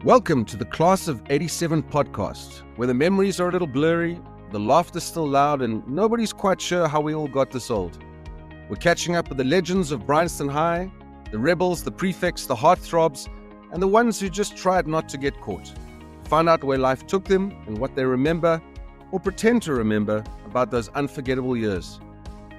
Welcome to the Class of 87 podcast, where the memories are a little blurry, the laughter's still loud, and nobody's quite sure how we all got this old. We're catching up with the legends of Bryanston High, the rebels, the prefects, the heartthrobs, and the ones who just tried not to get caught. Find out where life took them and what they remember, or pretend to remember, about those unforgettable years.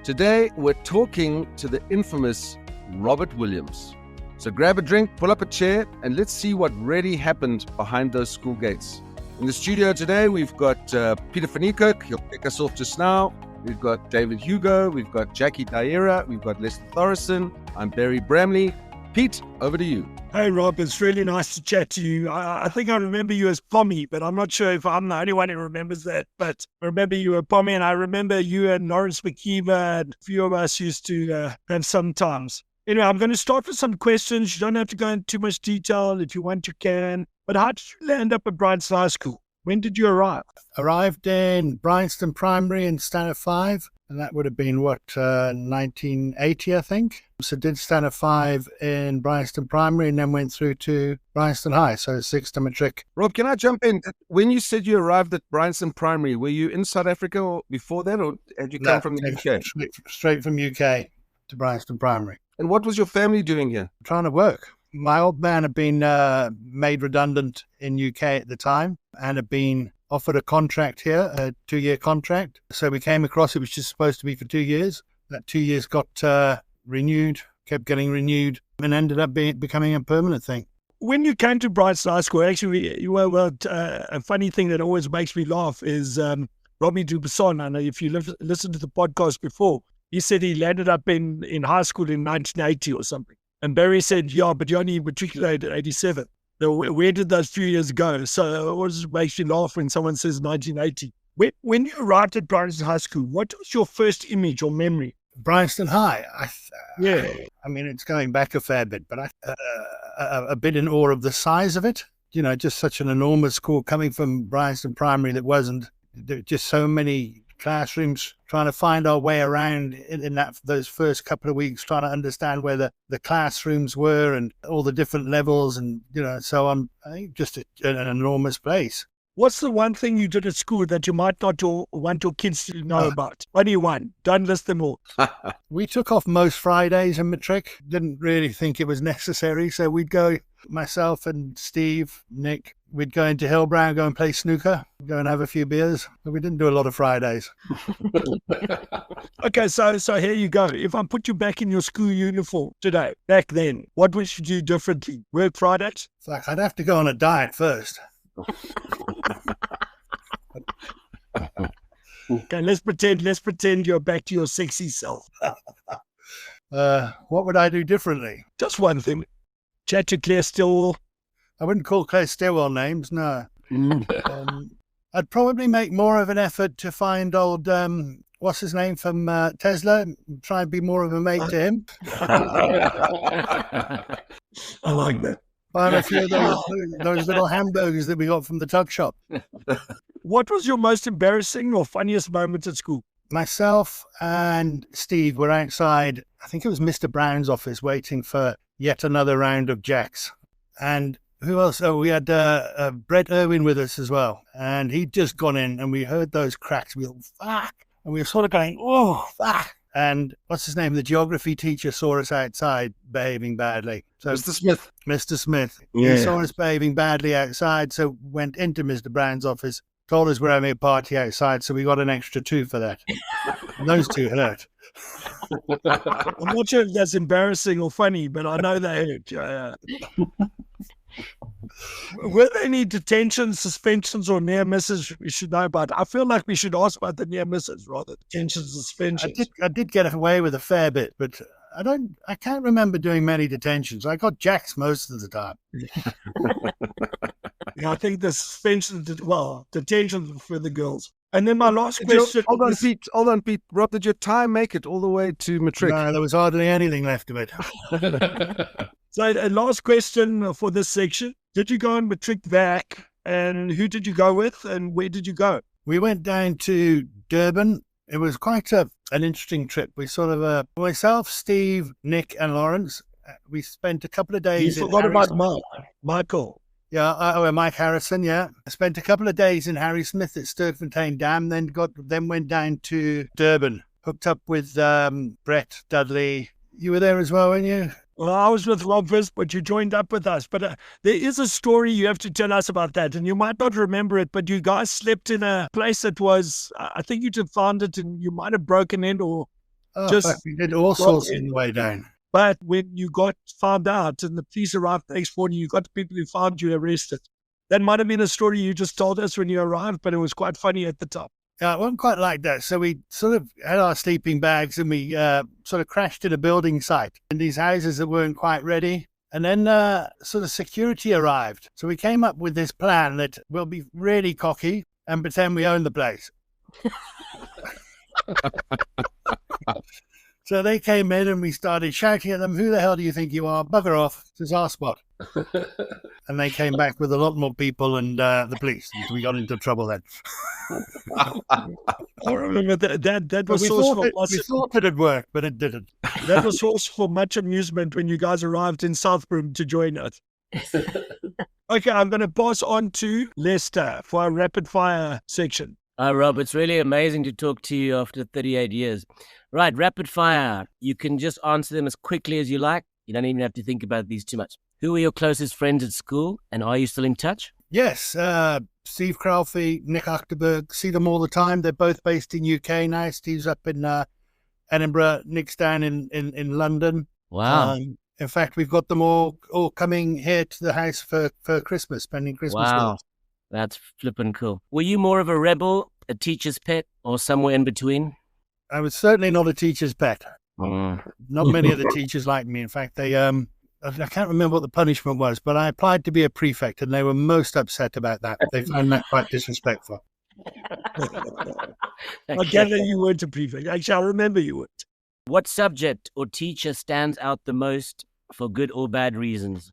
Today, we're talking to the infamous Robert Williams. So grab a drink, pull up a chair, and let's see what really happened behind those school gates. In the studio today, we've got Peter van Niekerk. He'll kick us off just now. We've got David Hugo. We've got Jackie Daira. We've got Lester Thorison. I'm Barry Bramley. Pete, over to you. Hey, Rob. It's really nice to chat to you. I think I remember you as Pommy, but I'm not sure if I'm the only one who remembers that. But I remember you were Pommy, and I remember you and Lawrence McKeever and a few of us used to have sometimes. Anyway, I'm going to start with some questions. You don't have to go into too much detail. If you want, you can. But how did you land up at Bryanston High School? When did you arrive? Arrived in Bryanston Primary in Standard 5, and that would have been, 1980, I think. So did Standard 5 in Bryanston Primary and then went through to Bryanston High, so 6 to matric. Rob, can I jump in? When you said you arrived at Bryanston Primary, were you in South Africa or before that, or had you come from the UK? Straight from UK to Bryanston Primary. And what was your family doing here? Trying to work. My old man had been made redundant in UK at the time and had been offered a contract here, a 2-year contract. So we came across, it was just supposed to be for 2 years. That 2 years got renewed, kept getting renewed, and ended up becoming a permanent thing. When you came to Bryanston High School, actually, you were a funny thing that always makes me laugh is Robbie Dubasson. I know if you listened to the podcast before, he said he landed up in high school in 1980 or something. And Barry said, yeah, but you only matriculated in 87. So where did those few years go? So it always makes you laugh when someone says 1980. When you arrived at Bryanston High School, what was your first image or memory? Bryanston High. I mean, it's going back a fair bit, but a bit in awe of the size of it. You know, just such an enormous school coming from Bryanston Primary that wasn't, there were just so many classrooms, trying to find our way around in those first couple of weeks, trying to understand where the classrooms were and all the different levels and, so on. I think just an enormous place. What's the one thing you did at school that you might not want your kids to know about? Only one. Don't list them all. We took off most Fridays in matric. Didn't really think it was necessary. So we'd go, myself and Steve, Nick, we'd go into Hillbrow, go and play snooker, go and have a few beers. But we didn't do a lot of Fridays. Okay, so here you go. If I put you back in your school uniform today, back then, what would you do differently? Work Fridays? It's like I'd have to go on a diet first. Okay, let's pretend you're back to your sexy self. What would I do differently? Just one thing. Chat to Claire Stillwell. I wouldn't call Claire Stillwell names, no. I'd probably make more of an effort to find old, what's his name from Tesla, try and be more of a mate to him. I like that. Find a few of those little hamburgers that we got from the tuck shop. What was your most embarrassing or funniest moment at school? Myself and Steve were outside, I think it was Mr. Brown's office, waiting for yet another round of jacks. And who else? Oh, we had Brett Irwin with us as well. And he'd just gone in and we heard those cracks. We were, fuck. And we were sort of going, oh, fuck. And what's his name? The geography teacher saw us outside behaving badly. So Mr. Smith. Yeah. He saw us behaving badly outside, so went into Mr. Brown's office, told us we're having a party outside, so we got an extra 2 for that. And those 2 hurt. I'm not sure if that's embarrassing or funny, but I know they hurt. Yeah. Were there any detentions, suspensions, or near misses we should know about? I feel like we should ask about the near misses rather than detentions, suspensions. I did get away with a fair bit, but I can't remember doing many detentions. I got jacks most of the time. Yeah, I think the suspensions, detentions were for the girls. And then my last question. Hold on, Pete. Rob, did your time make it all the way to matric? No, there was hardly anything left of it. So last question for this section. Did you go on matric back, and who did you go with, and where did you go? We went down to Durban. It was quite an interesting trip. We sort of, myself, Steve, Nick and Lawrence, we spent a couple of days. You forgot about Michael. Yeah, Mike Harrison, yeah. I spent a couple of days in Harrismith at Sturgefontein Dam, then went down to Durban, hooked up with Brett Dudley. You were there as well, weren't you? Well, I was with Rob Vis, but you joined up with us. But there is a story you have to tell us about that. And you might not remember it, but you guys slept in a place that was, I think you just found it and you might have broken in or We did all sorts on the way down. But when you got found out and the police arrived the next morning, you got the people who found you arrested. That might have been a story you just told us when you arrived, but it was quite funny at the time. Yeah, it wasn't quite like that. So we sort of had our sleeping bags and we sort of crashed in a building site in these houses that weren't quite ready. And then sort of security arrived. So we came up with this plan that we'll be really cocky and pretend we own the place. So they came in and we started shouting at them, "Who the hell do you think you are? Bugger off. This is our spot." And they came back with a lot more people and the police. We got into trouble then. I remember that was we thought it'd work, but it didn't. That was source for much amusement when you guys arrived in Southbroom to join us. Okay, I'm going to pass on to Lester for our rapid fire section. Hi, Rob. It's really amazing to talk to you after 38 years. Right, rapid fire. You can just answer them as quickly as you like. You don't even have to think about these too much. Who are your closest friends at school, and are you still in touch? Yes, Steve Crowley, Nick Achterberg, see them all the time. They're both based in UK now. Steve's up in Edinburgh, Nick's down in London. Wow. In fact, we've got them all coming here to the house for Christmas, spending Christmas with Wow, us. that's flippin' cool. Were you more of a rebel, a teacher's pet, or somewhere in between? I was certainly not a teacher's pet. Not many of the teachers liked me. In fact, they I can't remember what the punishment was, but I applied to be a prefect and they were most upset about that. They found that quite disrespectful. I gather you weren't a prefect. Actually, I remember you weren't. What subject or teacher stands out the most for good or bad reasons?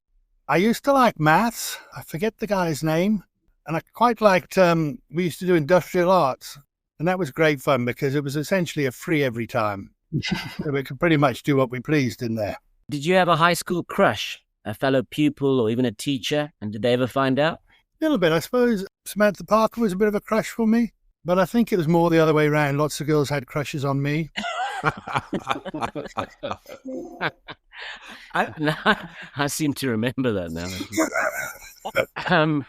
I used to like maths. I forget the guy's name. And I quite liked, we used to do industrial arts. And that was great fun because it was essentially a free every time. So we could pretty much do what we pleased in there. Did you have a high school crush, a fellow pupil, or even a teacher? And did they ever find out? A little bit. I suppose Samantha Parker was a bit of a crush for me. But I think it was more the other way around. Lots of girls had crushes on me. I seem to remember that now.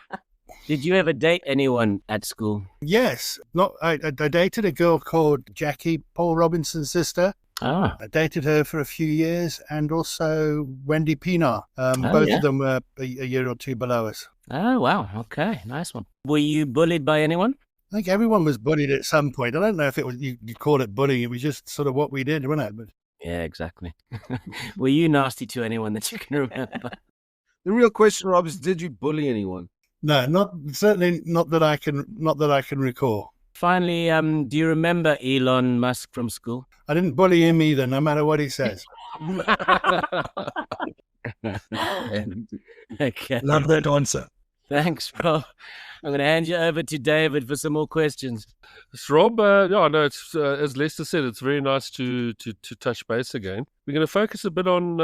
Did you ever date anyone at school? Yes. I dated a girl called Jackie, Paul Robinson's sister. Ah. I dated her for a few years, and also Wendy Pienaar. Both of them were a year or two below us. Oh, wow. Okay. Nice one. Were you bullied by anyone? I think everyone was bullied at some point. I don't know if it was you call it bullying. It was just sort of what we did, wasn't it? But yeah, exactly. Were you nasty to anyone that you can remember? The real question, Rob, is did you bully anyone? No, certainly not that I can recall. Finally, do you remember Elon Musk from school? I didn't bully him either, no matter what he says. Okay. Love that answer. Thanks, bro. I'm going to hand you over to David for some more questions. It's Rob. It's as Lester said, it's very nice to touch base again. We're going to focus a bit on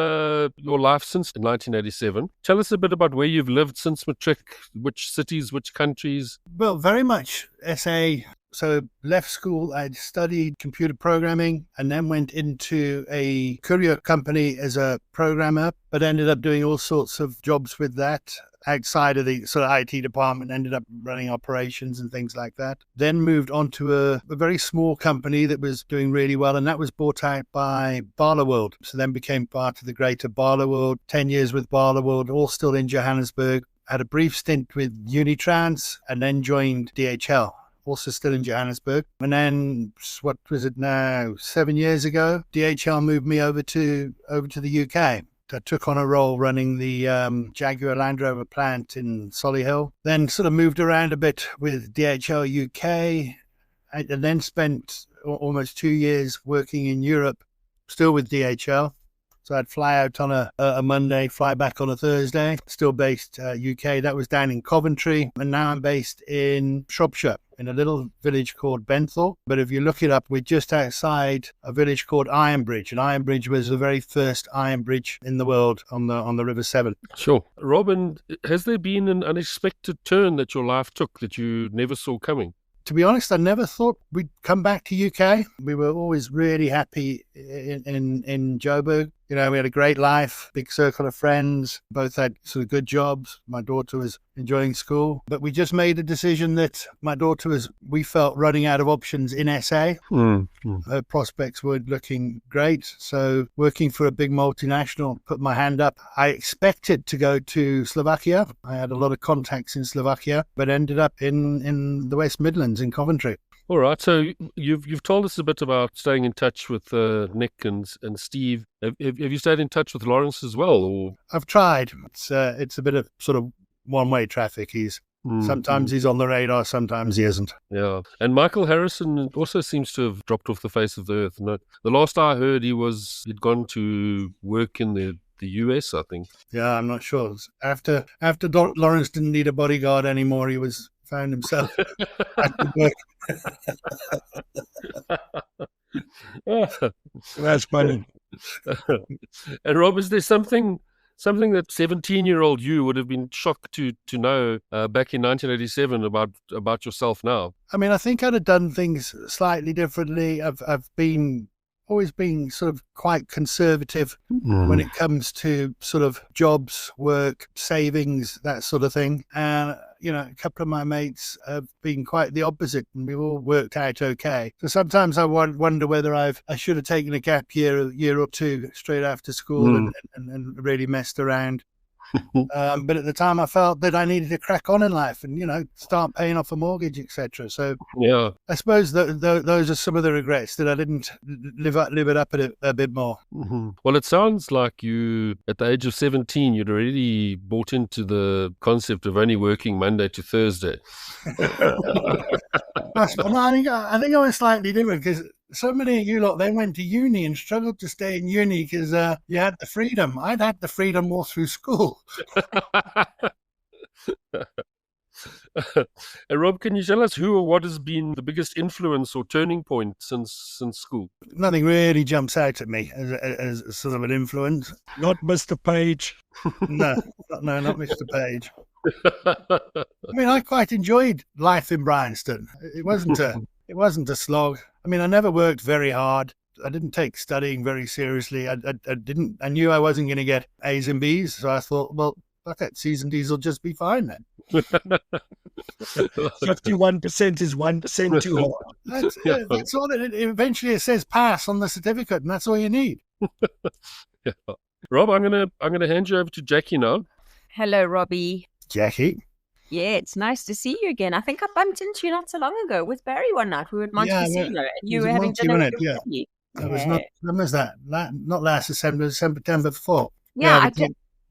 your life since 1987. Tell us a bit about where you've lived since matric, which cities, which countries. Well, very much SA. So left school, I'd studied computer programming and then went into a courier company as a programmer, but ended up doing all sorts of jobs with that. Outside of the sort of IT department, ended up running operations and things like that. Then moved on to a very small company that was doing really well, and that was bought out by Barloworld. So then became part of the greater Barloworld. 10 years with Barloworld, all still in Johannesburg. Had a brief stint with Unitrans, and then joined DHL, also still in Johannesburg. And then, what was it now, 7 years ago, DHL moved me over to the UK. I took on a role running the Jaguar Land Rover plant in Solihull. Then sort of moved around a bit with DHL UK, and then spent almost 2 years working in Europe, still with DHL. So I'd fly out on a Monday, fly back on a Thursday, still based UK. That was down in Coventry. And now I'm based in Shropshire, in a little village called Benthorpe. But if you look it up, we're just outside a village called Ironbridge. And Ironbridge was the very first iron bridge in the world on the River Severn. Sure. Robin, has there been an unexpected turn that your life took that you never saw coming? To be honest, I never thought we'd come back to UK. We were always really happy in Joburg. You know, we had a great life, big circle of friends, both had sort of good jobs. My daughter was enjoying school. But we just made a decision that my daughter was, we felt, running out of options in SA. Her prospects weren't looking great. So working for a big multinational, put my hand up. I expected to go to Slovakia. I had a lot of contacts in Slovakia, but ended up in the West Midlands in Coventry. All right. So you've told us a bit about staying in touch with Nick and Steve. Have you stayed in touch with Lawrence as well? Or? I've tried. It's a bit of sort of one-way traffic. Sometimes he's on the radar, sometimes he isn't. Yeah. And Michael Harrison also seems to have dropped off the face of the earth. No, the last I heard, he'd gone to work in the US, I think. Yeah, I'm not sure. After Lawrence didn't need a bodyguard anymore, he found himself at work. That's funny. And Rob, is there something that 17-year-old you would have been shocked to know back in 1987 about yourself now? I mean, I think I'd have done things slightly differently. I've always been sort of quite conservative when it comes to sort of jobs, work, savings, that sort of thing. And, you know, a couple of my mates have been quite the opposite, and we've all worked out okay. So sometimes I wonder whether I should have taken a gap year or two straight after school and really messed around. But at the time I felt that I needed to crack on in life and, you know, start paying off a mortgage, etc. So yeah, I suppose those are some of the regrets, that I didn't live it up a bit more. Well, it sounds like you, at the age of 17, you'd already bought into the concept of only working Monday to Thursday. I think I was slightly different, because so many of you lot then went to uni and struggled to stay in uni because you had the freedom. I'd had the freedom more through school. And Rob, can you tell us who or what has been the biggest influence or turning point since school? Nothing really jumps out at me as sort of an influence. Not Mr. Page. No, not Mr. Page. I mean, I quite enjoyed life in Bryanston. It wasn't a slog. I mean, I never worked very hard. I didn't take studying very seriously. I knew I wasn't going to get A's and B's, so I thought, well, fuck it, C's and D's will just be fine then. 51% is 1% too hard. That's all. Eventually it says pass on the certificate, and that's all you need. Yeah. Rob, I'm gonna hand you over to Jackie now. Hello, Robbie. Jackie. Yeah, it's nice to see you again. I think I bumped into you not so long ago with Barry one night. We were at Monte Casino, and you were having dinner with your family. That was not. When was that? Not last December. September 4th. Yeah, I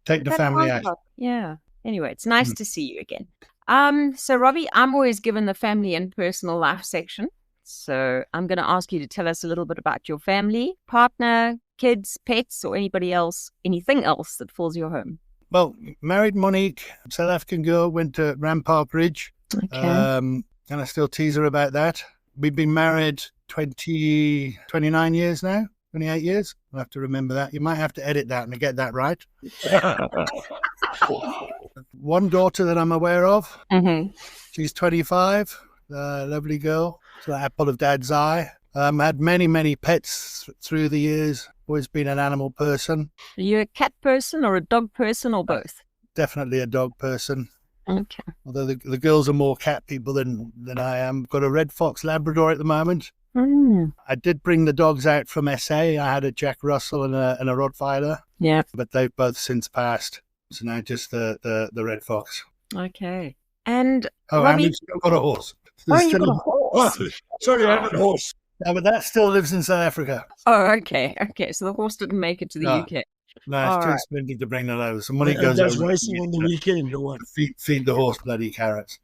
take the family out. Yeah. Anyway, it's nice to see you again. So Robbie, I'm always given the family and personal life section. So I'm going to ask you to tell us a little bit about your family, partner, kids, pets, or anything else that fills your home. Well, married Monique, South African girl, went to Rampart Ridge. Okay. And I still tease her about that. We've been married 29 years now, 28 years. I'll have to remember that. You might have to edit that and get that right. One daughter that I'm aware of. Mm-hmm. She's 25, lovely girl. It's the apple of Dad's eye. Had many, many pets through the years. Always been an animal person. Are you a cat person or a dog person or both? Definitely a dog person. Okay. Although the girls are more cat people than I am. Got a red fox Labrador at the moment. I did bring the dogs out from SA. I had a Jack Russell and a Rottweiler. Yeah. But they've both since passed. So now just the red fox. Okay. And Robbie, and still got a horse. You've got a horse. Oh, sorry, I have a horse. Yeah, but that still lives in South Africa. Oh, okay. Okay, so the horse didn't make it to the UK. No, it's too expensive to bring that over. So money goes over. Just racing on the weekend or what? Feed the horse bloody carrots.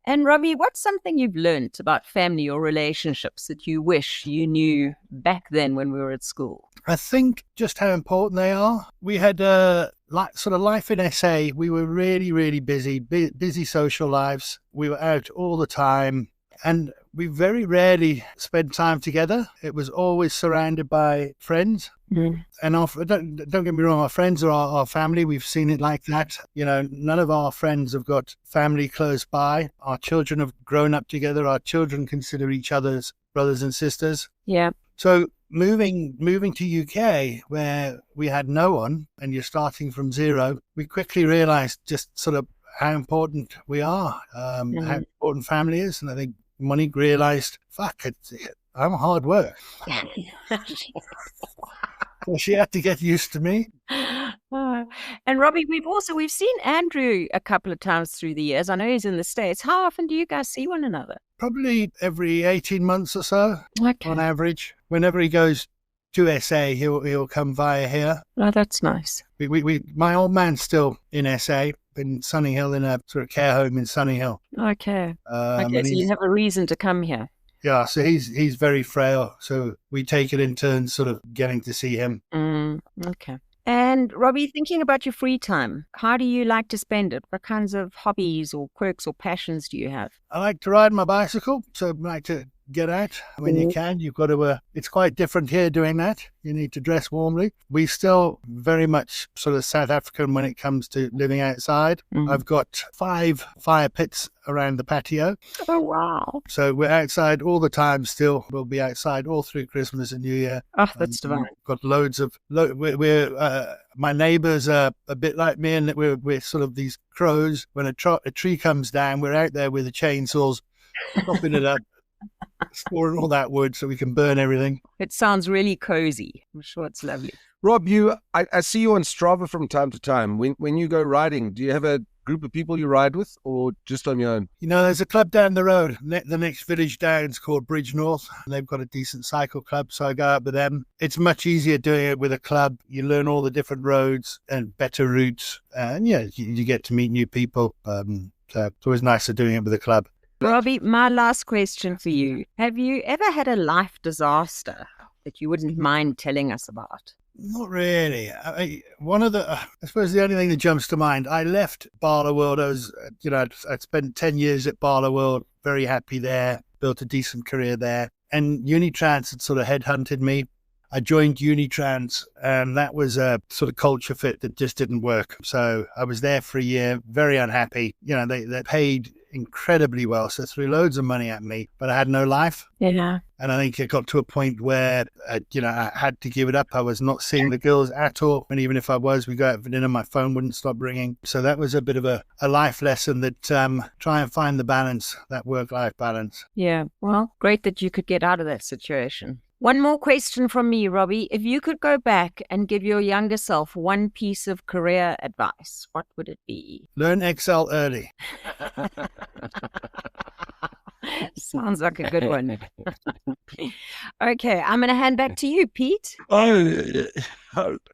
And Robbie, what's something you've learned about family or relationships that you wish you knew back then when we were at school? I think just how important they are. We had sort of life in SA. We were really, really busy social lives. We were out all the time, and we very rarely spent time together. It was always surrounded by friends. Mm. And don't get me wrong, our friends are our family. We've seen it like that. None of our friends have got family close by. Our children have grown up together. Our children consider each other's brothers and sisters. Yeah. So moving to UK, where we had no one, and you're starting from zero, we quickly realised just sort of how important we are, how important family is. And I think Monique realised, I'm hard work. So she had to get used to me. And Robbie, we've seen Andrew a couple of times through the years. I know he's in the States. How often do you guys see one another? Probably every 18 months or so, Okay. on average. Whenever he goes to SA, he'll come via here. Oh, that's nice. My old man's still in SA, in Sunny Hill, in a sort of care home in Sunny Hill. Okay. And So you have a reason to come here. Yeah, so he's very frail, so we take it in turns, sort of getting to see him. Okay. And Robbie, thinking about your free time, how do you like to spend it? What kinds of hobbies or quirks or passions do you have? I like to ride my bicycle, so I like to get out when you can. You've got to, it's quite different here doing that. You need to dress warmly. We still very much sort of South African when it comes to living outside. I've got 5 fire pits around the patio. Oh, wow. So we're outside all the time still. We'll be outside all through Christmas and New Year. Oh, that's divine. We've got loads of, my neighbours are a bit like me in that we're sort of these crows. When a tree comes down, we're out there with the chainsaws, chopping it up, storing all that wood so we can burn everything. It sounds really cozy. I'm sure it's lovely. Rob, I see you on Strava from time to time. When you go riding, do you have a group of people you ride with, or just on your own? There's a club down the road. The next village down is called Bridge North, and they've got a decent cycle club, so I go out with them. It's much easier doing it with a club. You learn all the different roads and better routes, and you get to meet new people. So it's always nicer doing it with a club. Robbie, my last question for you. Have you ever had a life disaster that you wouldn't mind telling us about? Not really. I suppose the only thing that jumps to mind, I left Barloworld. I'd spent 10 years at Barloworld, very happy there, built a decent career there. And Unitrans had sort of headhunted me. I joined Unitrans, and that was a sort of culture fit that just didn't work. So I was there for a year, very unhappy. They paid incredibly well, so threw loads of money at me, but I had no life. Yeah. And I think it got to a point where, I had to give it up. I was not seeing the girls at all. And even if I was, we go out for dinner, my phone wouldn't stop ringing. So that was a bit of a life lesson that try and find the balance, that work-life balance. Yeah. Well, great that you could get out of that situation. One more question from me, Robbie. If you could go back and give your younger self one piece of career advice, what would it be? Learn Excel early. Sounds like a good one. Okay, I'm going to hand back to you, Pete.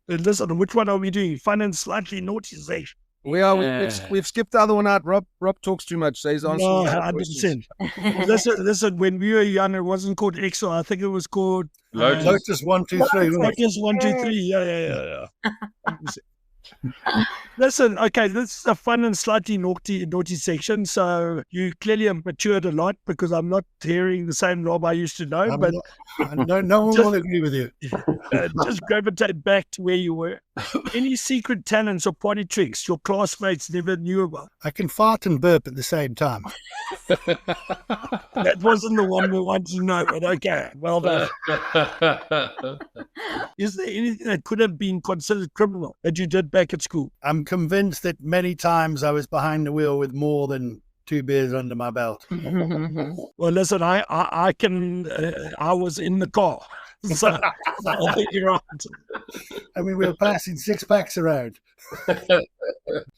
Listen, which one are we doing? Fun and slightly naughty section. We've skipped the other one out. Rob talks too much. So he's answering. No, 100%. Listen, when we were young, it wasn't called Excel. I think it was called Lotus 1, 2, 3. Lotus 1, 2, 3. Yeah. Listen, okay, this is a fun and slightly naughty section. So you clearly have matured a lot, because I'm not hearing the same Rob I used to know. No one will agree with you. Just gravitate back to where you were. Any secret talents or party tricks your classmates never knew about? I can fart and burp at the same time. That wasn't the one we wanted to know, but okay, well done. Is there anything that could have been considered criminal that you did back at school? I'm convinced that many times I was behind the wheel with more than 2 beers under my belt. Well, listen, I was in the car. So I think you're right. I mean, we were passing 6-packs around.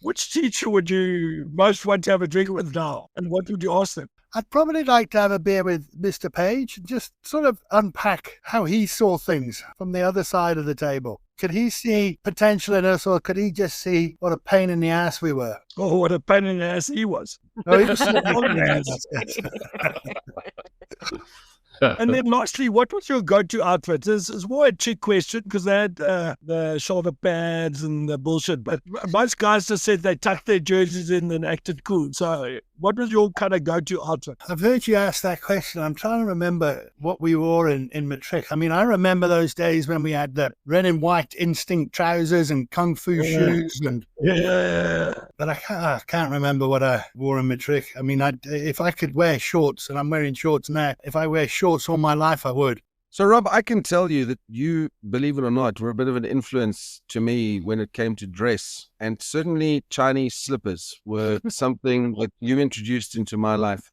Which teacher would you most want to have a drink with now? And what would you ask them? I'd probably like to have a beer with Mr. Page and just sort of unpack how he saw things from the other side of the table. Could he see potential in us, or could he just see what a pain in the ass we were? Oh, what a pain in the ass he was. Oh, he was And then lastly, what was your go-to outfit? It's more a trick question because they had the shoulder pads and the bullshit. But most guys just said they tucked their jerseys in and acted cool. So what was your kind of go-to outfit? I've heard you ask that question. I'm trying to remember what we wore in matric. I mean, I remember those days when we had the red and white instinct trousers and kung fu shoes. But I can't remember what I wore in matric. I mean, if I could wear shorts, and I'm wearing shorts now, if I wear shorts all my life, I would. So, Rob, I can tell you that you, believe it or not, were a bit of an influence to me when it came to dress. And certainly Chinese slippers were something that you introduced into my life.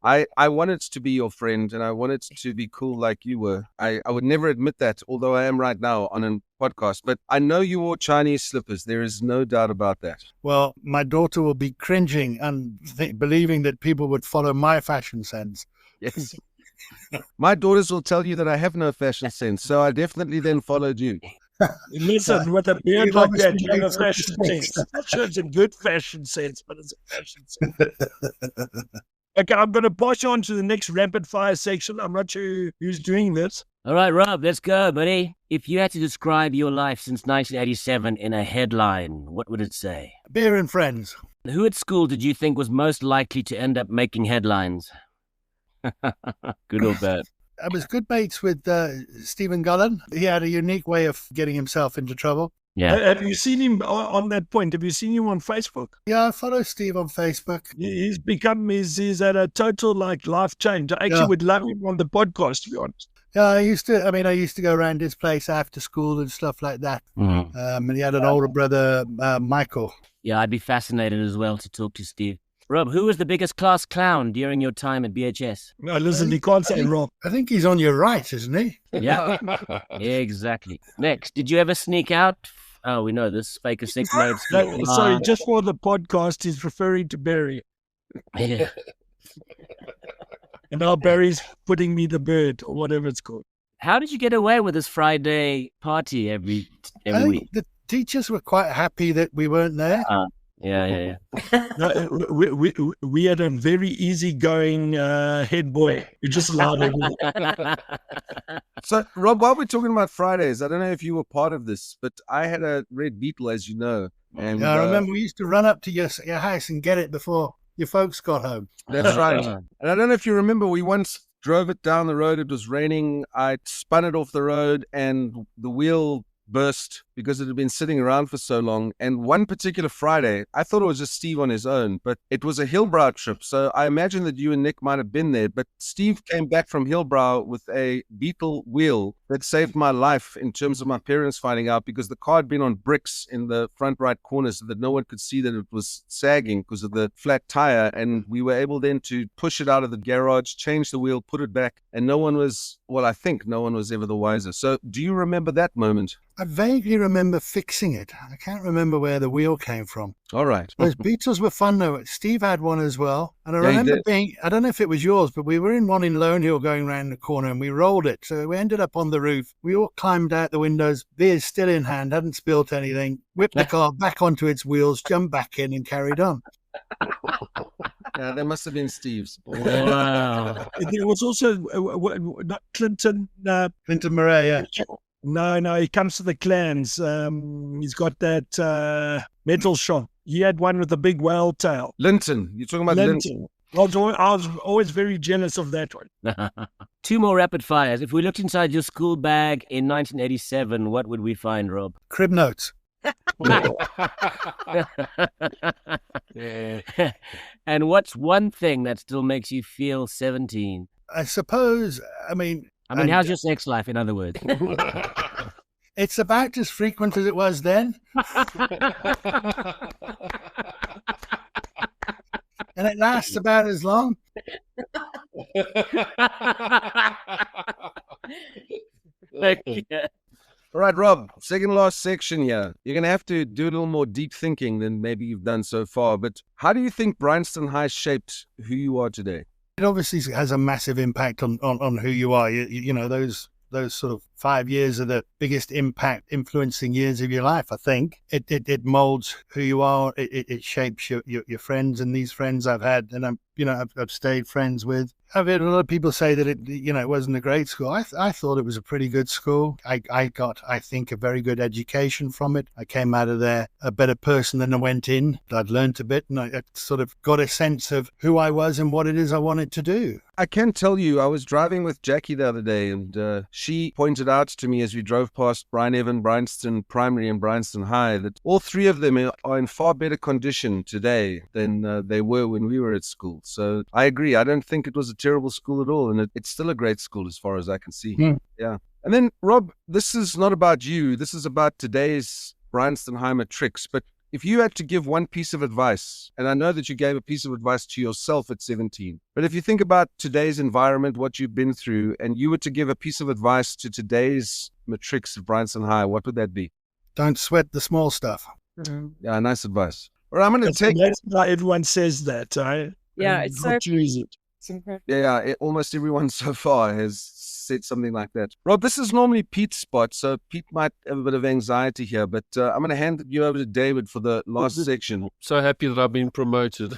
I wanted to be your friend and I wanted to be cool like you were. I would never admit that, although I am right now on a podcast. But I know you wore Chinese slippers. There is no doubt about that. Well, my daughter will be cringing and believing that people would follow my fashion sense. Yes. My daughters will tell you that I have no fashion sense, so I definitely then followed you. Listen, with a beard like that, you have a fashion sense. I'm not sure it's a good fashion sense, but it's a fashion sense. Okay, I'm going to pass you on to the next rapid fire section. I'm not sure who's doing this. All right, Rob, let's go, buddy. If you had to describe your life since 1987 in a headline, what would it say? Beer and friends. Who at school did you think was most likely to end up making headlines? Good or bad? I was good mates with Stephen Gullen. He had a unique way of getting himself into trouble. Yeah. Have you seen him on that point? Have you seen him on Facebook? Yeah, I follow Steve on Facebook. He's had a total life change. I actually would love him on the podcast, to be honest. Yeah, I used to go around his place after school and stuff like that. Mm. And he had an older brother, Michael. Yeah, I'd be fascinated as well to talk to Steve. Rob, who was the biggest class clown during your time at BHS? No, listen, you can't say Rob. I think he's on your right, isn't he? Yeah, exactly. Next, did you ever sneak out? Oh, we know this. Fake a sick note. No, sorry, just for the podcast, he's referring to Barry. Yeah. And now Barry's putting me the bird, or whatever it's called. How did you get away with this Friday party every I week? think the teachers were quite happy that we weren't there. Yeah. No, we had a very easygoing head boy who just allowed everything. So, Rob, while we're talking about Fridays, I don't know if you were part of this, but I had a red beetle, as you know. And Yeah, I remember we used to run up to your house and get it before your folks got home. That's right. And I don't know if you remember, we once drove it down the road. It was raining. I spun it off the road and the wheel burst because it had been sitting around for so long. And one particular Friday, I thought it was just Steve on his own, but it was a Hillbrow trip. So I imagine that you and Nick might have been there. But Steve came back from Hillbrow with a Beetle wheel that saved my life in terms of my parents finding out, because the car had been on bricks in the front right corner so that no one could see that it was sagging because of the flat tire. And we were able then to push it out of the garage, change the wheel, put it back. And I think no one was ever the wiser. So do you remember that moment? I vaguely remember fixing it. I can't remember where the wheel came from. All right. Those Beetles were fun though. Steve had one as well. And I Yeah, he remember did. I don't know if it was yours, but we were in one in Lone Hill going round the corner and we rolled it. So we ended up on the roof. We all climbed out the windows, beers still in hand, hadn't spilt anything, whipped the car back onto its wheels, jumped back in and carried on. Yeah, that must have been Steve's. Wow. There was also not Clinton. Clinton Murray, yeah. No, he comes to the clans. He's got that metal shop. He had one with a big whale tail. Linton. You're talking about Linton. Linton. I was always very jealous of that one. 2 more rapid fires. If we looked inside your school bag in 1987, what would we find, Rob? Crib notes. And what's one thing that still makes you feel 17? I suppose, How's your sex life, in other words? it's about as frequent as it was then. And it lasts about as long. Yeah. All right, Rob, second last section here. You're going to have to do a little more deep thinking than maybe you've done so far. But how do you think Bryanston High shaped who you are today? It obviously has a massive impact on who you are. You know, those sort of 5 years are the biggest impact influencing years of your life, I think. It molds who you are. It shapes your friends, and these friends I've had and I've stayed friends with. I've heard a lot of people say that it wasn't a great school. I thought it was a pretty good school. I got, I think, a very good education from it. I came out of there a better person than I went in. I'd learnt a bit, and I sort of got a sense of who I was and what it is I wanted to do. I can tell you, I was driving with Jackie the other day, and she pointed out to me as we drove past Brian Evan, Bryanston Primary and Bryanston High that all three of them are in far better condition today than they were when we were at school. So I agree. I don't think it was a terrible school at all, and it's still a great school as far as I can see. Yeah. And then, Rob, this is not about you. This is about today's Bryanston High matrics. But if you had to give one piece of advice, and I know that you gave a piece of advice to yourself at 17, but if you think about today's environment, what you've been through, and you were to give a piece of advice to today's matrics of Bryanston High, what would that be? Don't sweat the small stuff. Yeah, nice advice. All right, I'm going to take... That's why everyone says that, right? Yeah, it's so... Use it. Yeah, almost everyone so far has said something like that. Rob, this is normally Pete's spot, so Pete might have a bit of anxiety here, but I'm going to hand you over to David for the last section. So happy that I've been promoted.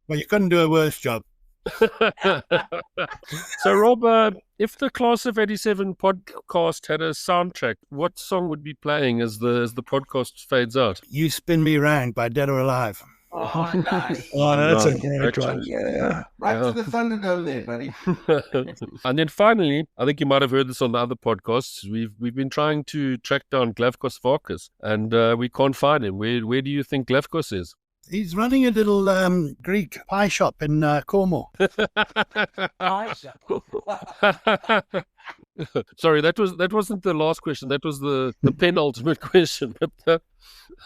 Well, you couldn't do a worse job. So, Rob, if the Class of 87 podcast had a soundtrack, what song would be playing as the podcast fades out? You Spin Me Round by Dead or Alive. Oh, nice. Oh, that's a great one. Yeah. Right to the Thunderdome there, buddy. And then finally, I think you might have heard this on the other podcasts. We've been trying to track down Glavkos Varkas, and we can't find him. Where do you think Glavkos is? He's running a little Greek pie shop in Cornwall. Sorry, that wasn't the last question. That was the penultimate question.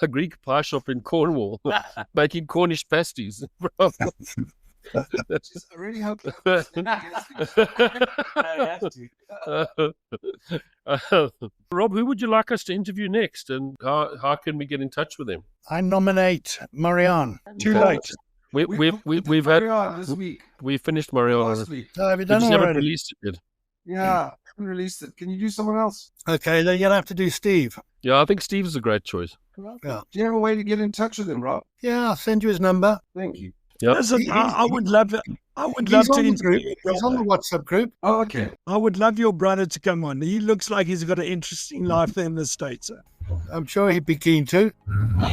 A Greek pie shop in Cornwall making Cornish pasties. I really hope. Rob, who would you like us to interview next, and how can we get in touch with him? I nominate Marianne. Too late. We've had Marianne this week. We finished Marianne. Last week. Oh, have you We done just it haven't already? released it yet. Yeah, I haven't released it. Can you do someone else? Okay, then you'll have to do Steve. Yeah, I think Steve's a great choice. Yeah, Do you have a way to get in touch with him, Rob? yeah. I'll send you his number. Thank you. Yeah. Listen, I would love it. I would He's love to on the interview group. He's on the WhatsApp group. Oh, okay. I would love your brother to come on. He looks like he's got an interesting life there in the States. I'm sure he'd be keen to.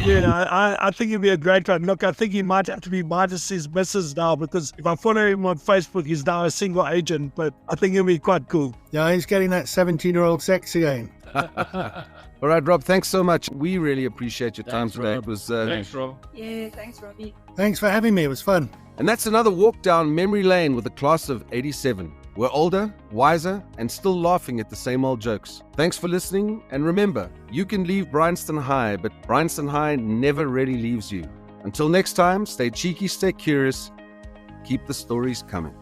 You know, I think he'd be a great one. Look, I think he might have to be minus his missus now, because if I follow him on Facebook, he's now a single agent, but I think he'll be quite cool. Yeah, he's getting that 17-year-old sex again. All right, Rob, thanks so much. We really appreciate your time today. Rob. It was, Thanks, Rob. Yeah, thanks, Robbie. Thanks for having me. It was fun. And that's another walk down memory lane with the class of 87. We're older, wiser, and still laughing at the same old jokes. Thanks for listening, and remember, you can leave Bryanston High, but Bryanston High never really leaves you. Until next time, stay cheeky, stay curious, keep the stories coming.